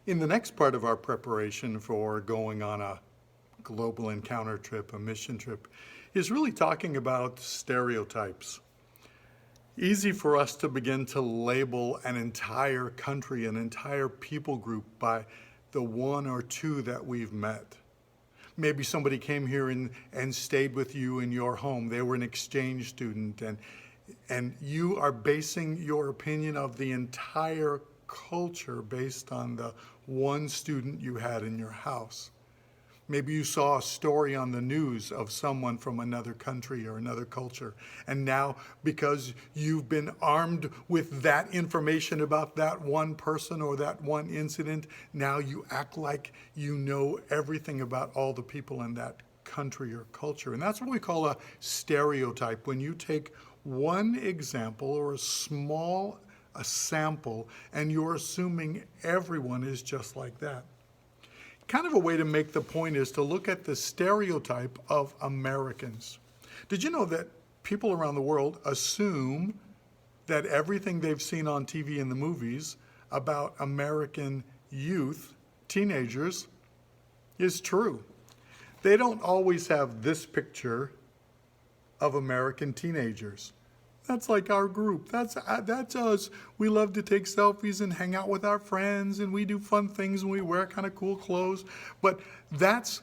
In the next part of our preparation for going on a global encounter trip, a mission trip, is really talking about stereotypes. Easy for us to begin to label an entire country, an entire people group by the one or two that we've met. Maybe somebody came here and stayed with you in your home. They were an exchange student, and you are basing your opinion of the entire culture based on the one student you had in your house. Maybe you saw a story on the news of someone from another country or another culture, and now because you've been armed with that information about that one person or that one incident, now you act like you know everything about all the people in that country or culture. And that's what we call a stereotype. When you take one example or a sample, and you're assuming everyone is just like that. Kind of a way to make the point is to look at the stereotype of Americans. Did you know that people around the world assume that everything they've seen on TV and the movies about American youth, teenagers, is true? They don't always have this picture of American teenagers. That's like our group. That's us. We love to take selfies and hang out with our friends, and we do fun things, and we wear kind of cool clothes. But that's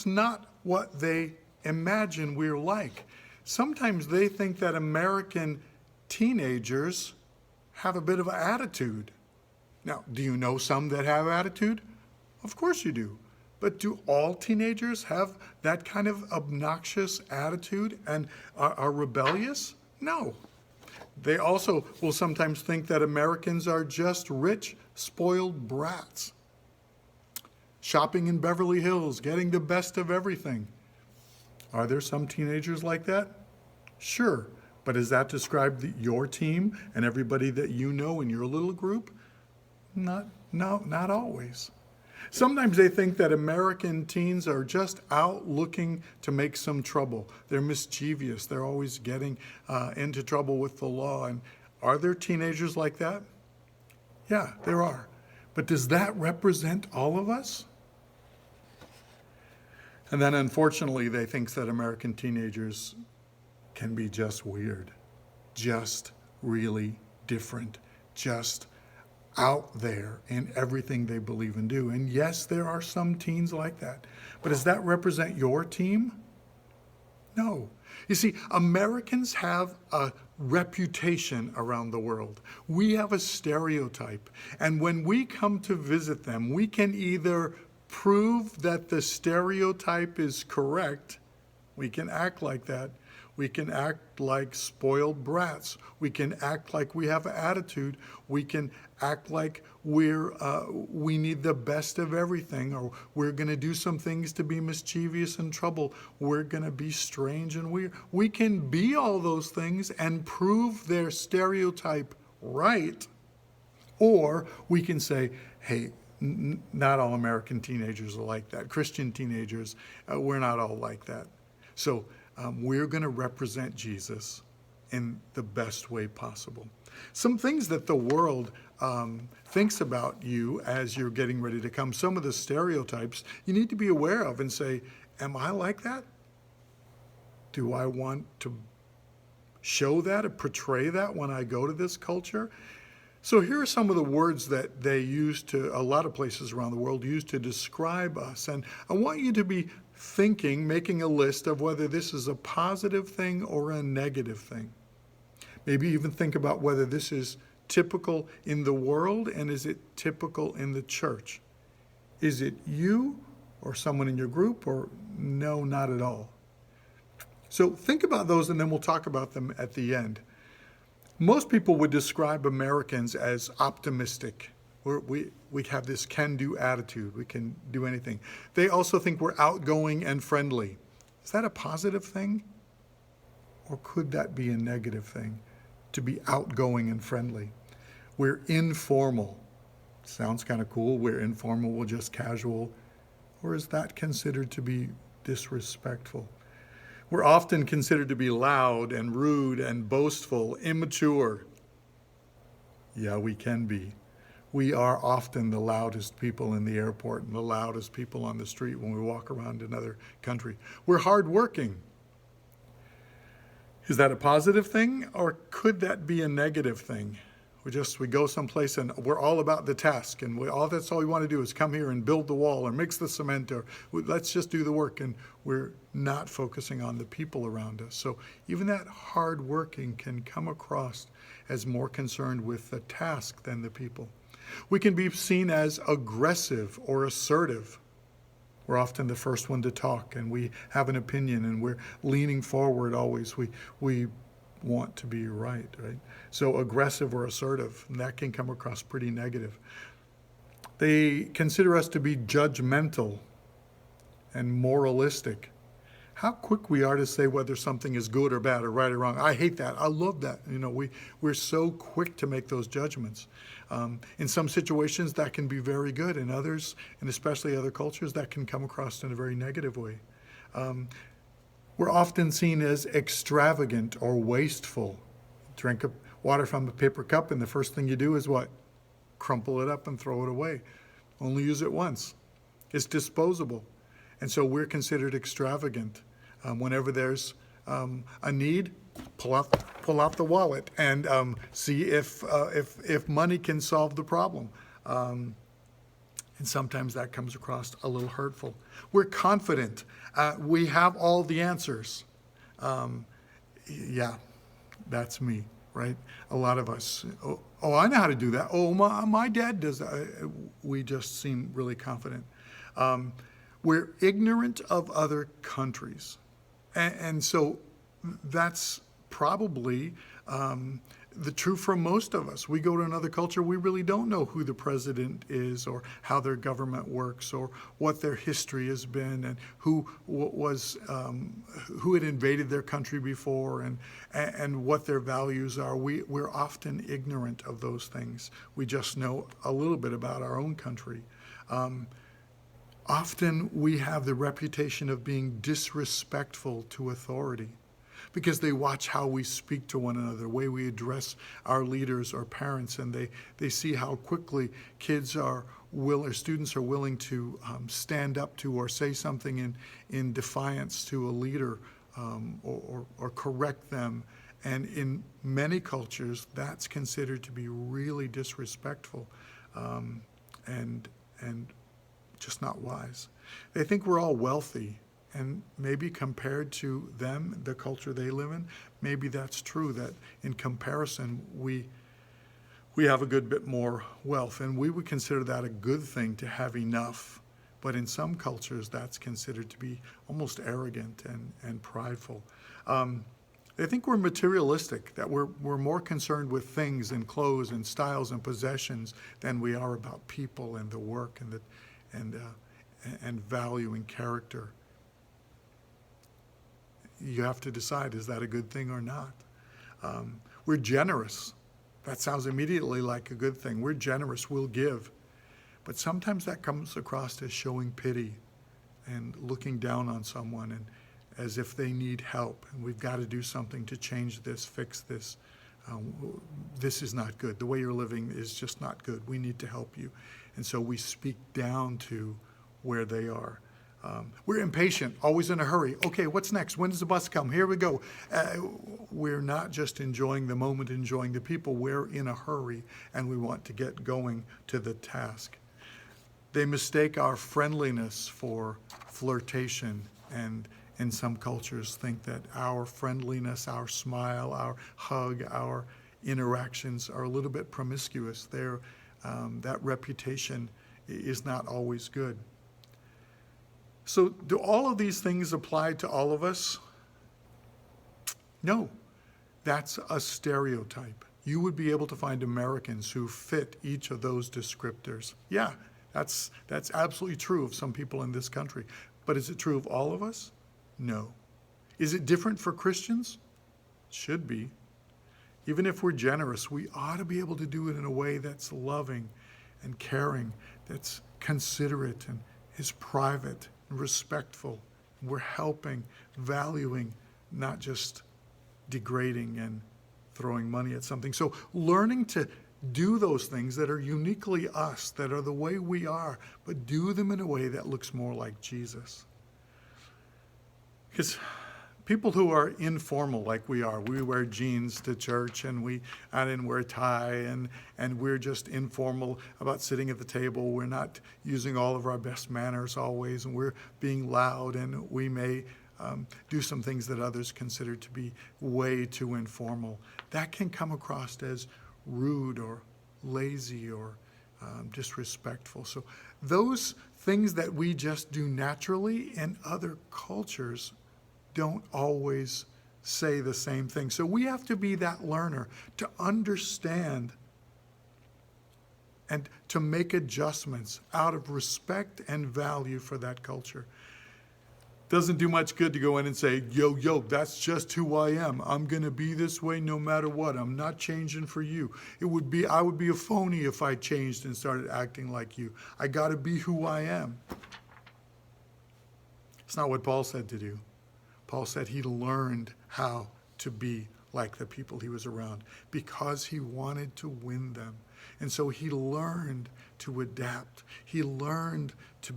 not what they imagine we're like. Sometimes they think that American teenagers have a bit of an attitude. Now, do you know some that have attitude? Of course you do. But do all teenagers have that kind of obnoxious attitude and are rebellious? No. They also will sometimes think that Americans are just rich, spoiled brats, shopping in Beverly Hills, getting the best of everything. Are there some teenagers like that? Sure. But does that describe your team and everybody that you know in your little group? Not always. Sometimes they think that American teens are just out looking to make some trouble. They're mischievous. They're always getting into trouble with the law. And are there teenagers like that? Yeah, there are. But does that represent all of us? And then unfortunately, they think that American teenagers can be just weird, just really different, just out there in everything they believe and do. And yes, there are some teens like that. But does that represent your team? No. You see, Americans have a reputation around the world. We have a stereotype. And when we come to visit them, we can either prove that the stereotype is correct, we can act like that. We can act like spoiled brats. We can act like we have an attitude. We can act like we need the best of everything, or we're going to do some things to be mischievous and trouble. We're going to be strange and weird. We can be all those things and prove their stereotype right, or we can say, hey, not all American teenagers are like that. Christian teenagers, we're not all like that. So we're going to represent Jesus in the best way possible. Some things that the world thinks about you as you're getting ready to come, some of the stereotypes you need to be aware of and say, am I like that? Do I want to show that or portray that when I go to this culture? So here are some of the words that they use to, a lot of places around the world use to describe us. And I want you to be thinking, making a list of whether this is a positive thing or a negative thing. Maybe even think about whether this is typical in the world and is it typical in the church. Is it you or someone in your group, or no, not at all? So think about those and then we'll talk about them at the end. Most people would describe Americans as optimistic. We have this can-do attitude. We can do anything. They also think we're outgoing and friendly. Is that a positive thing? Or could that be a negative thing, to be outgoing and friendly? We're informal. Sounds kind of cool. We're informal, we're just casual. Or is that considered to be disrespectful? We're often considered to be loud and rude and boastful, immature. Yeah, we can be. We are often the loudest people in the airport and the loudest people on the street when we walk around another country. We're hardworking. Is that a positive thing, or could that be a negative thing? We go someplace and we're all about the task, and that's all we want to do is come here and build the wall or mix the cement, or let's just do the work, and we're not focusing on the people around us. So even that hard working can come across as more concerned with the task than the people. We can be seen as aggressive or assertive. We're often the first one to talk, and we have an opinion, and we're leaning forward always. We want to be right? So aggressive or assertive, and that can come across pretty negative. They consider us to be judgmental and moralistic. How quick we are to say whether something is good or bad or right or wrong. I hate that. I love that. We're so quick to make those judgments. In some situations, that can be very good. In others, and especially other cultures, that can come across in a very negative way. We're often seen as extravagant or wasteful. Drink water from a paper cup, and the first thing you do is what? Crumple it up and throw it away. Only use it once. It's disposable. And so we're considered extravagant. Whenever there's a need, pull out the wallet and see if money can solve the problem. And sometimes that comes across a little hurtful. We're confident. We have all the answers. Yeah, that's me, right? A lot of us, oh, I know how to do that. Oh, my dad does that. We just seem really confident. We're ignorant of other countries. And so that's probably the truth for most of us. We go to another culture, we really don't know who the president is, or how their government works, or what their history has been, and who had invaded their country before, and what their values are. We're often ignorant of those things. We just know a little bit about our own country. Often we have the reputation of being disrespectful to authority, because they watch how we speak to one another, the way we address our leaders or parents, and they see how quickly students are willing to stand up to or say something in defiance to a leader, or correct them. And in many cultures, that's considered to be really disrespectful, and just not wise. They think we're all wealthy. And maybe compared to them, the culture they live in, maybe that's true, that in comparison, we have a good bit more wealth. And we would consider that a good thing, to have enough. But in some cultures, that's considered to be almost arrogant and prideful. They think we're materialistic, that we're more concerned with things and clothes and styles and possessions than we are about people and the work and value and character. You have to decide, is that a good thing or not? We're generous. That sounds immediately like a good thing. We're generous, we'll give. But sometimes that comes across as showing pity and looking down on someone, and as if they need help, and we've got to do something to change this, fix this. This is not good. The way you're living is just not good. We need to help you. And so we speak down to where they are. We're impatient, always in a hurry. Okay, what's next? When does the bus come? Here we go. We're not just enjoying the moment, enjoying the people. We're in a hurry, and we want to get going to the task. They mistake our friendliness for flirtation, and in some cultures think that our friendliness, our smile, our hug, our interactions are a little bit promiscuous. That reputation is not always good. So do all of these things apply to all of us? No, that's a stereotype. You would be able to find Americans who fit each of those descriptors. Yeah, that's absolutely true of some people in this country. But is it true of all of us? No. Is it different for Christians? It should be. Even if we're generous, we ought to be able to do it in a way that's loving and caring, that's considerate and is private, respectful. We're helping, valuing, not just degrading and throwing money at something. So learning to do those things that are uniquely us, that are the way we are, but do them in a way that looks more like Jesus. Because people who are informal like we are, we wear jeans to church and we add in wear a tie and we're just informal about sitting at the table. We're not using all of our best manners always, and we're being loud, and we may do some things that others consider to be way too informal. That can come across as rude or lazy or disrespectful. So those things that we just do naturally in other cultures don't always say the same thing. So we have to be that learner to understand and to make adjustments out of respect and value for that culture. Doesn't do much good to go in and say, yo, that's just who I am. I'm going to be this way no matter what. I'm not changing for you. I would be a phony if I changed and started acting like you. I got to be who I am. It's not what Paul said to do. Paul said he learned how to be like the people he was around because he wanted to win them. And so he learned to adapt. He learned to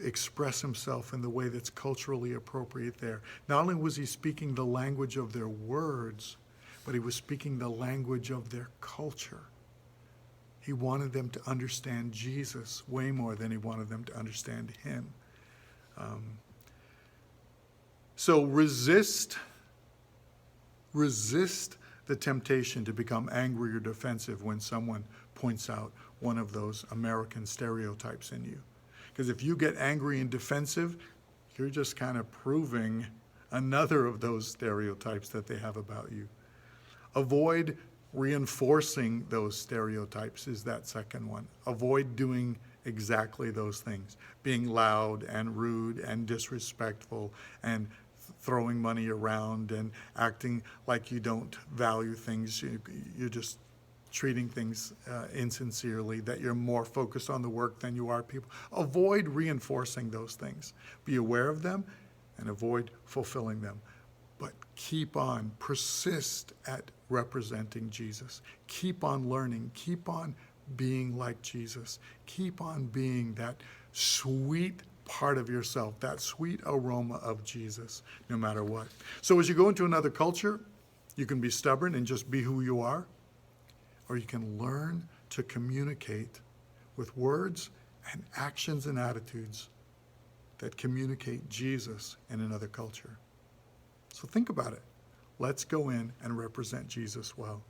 express himself in the way that's culturally appropriate there. Not only was he speaking the language of their words, but he was speaking the language of their culture. He wanted them to understand Jesus way more than he wanted them to understand him. So resist the temptation to become angry or defensive when someone points out one of those American stereotypes in you. Because if you get angry and defensive, you're just kind of proving another of those stereotypes that they have about you. Avoid reinforcing those stereotypes is that second one. Avoid doing exactly those things. Being loud and rude and disrespectful and throwing money around and acting like you don't value things. You're just treating things insincerely, that you're more focused on the work than you are people. Avoid reinforcing those things. Be aware of them and avoid fulfilling them. But keep on, persist at representing Jesus. Keep on learning, keep on being like Jesus. Keep on being that sweet part of yourself, that sweet aroma of Jesus, no matter what. So as you go into another culture, you can be stubborn and just be who you are, or you can learn to communicate with words and actions and attitudes that communicate Jesus in another culture. So think about it. Let's go in and represent Jesus well.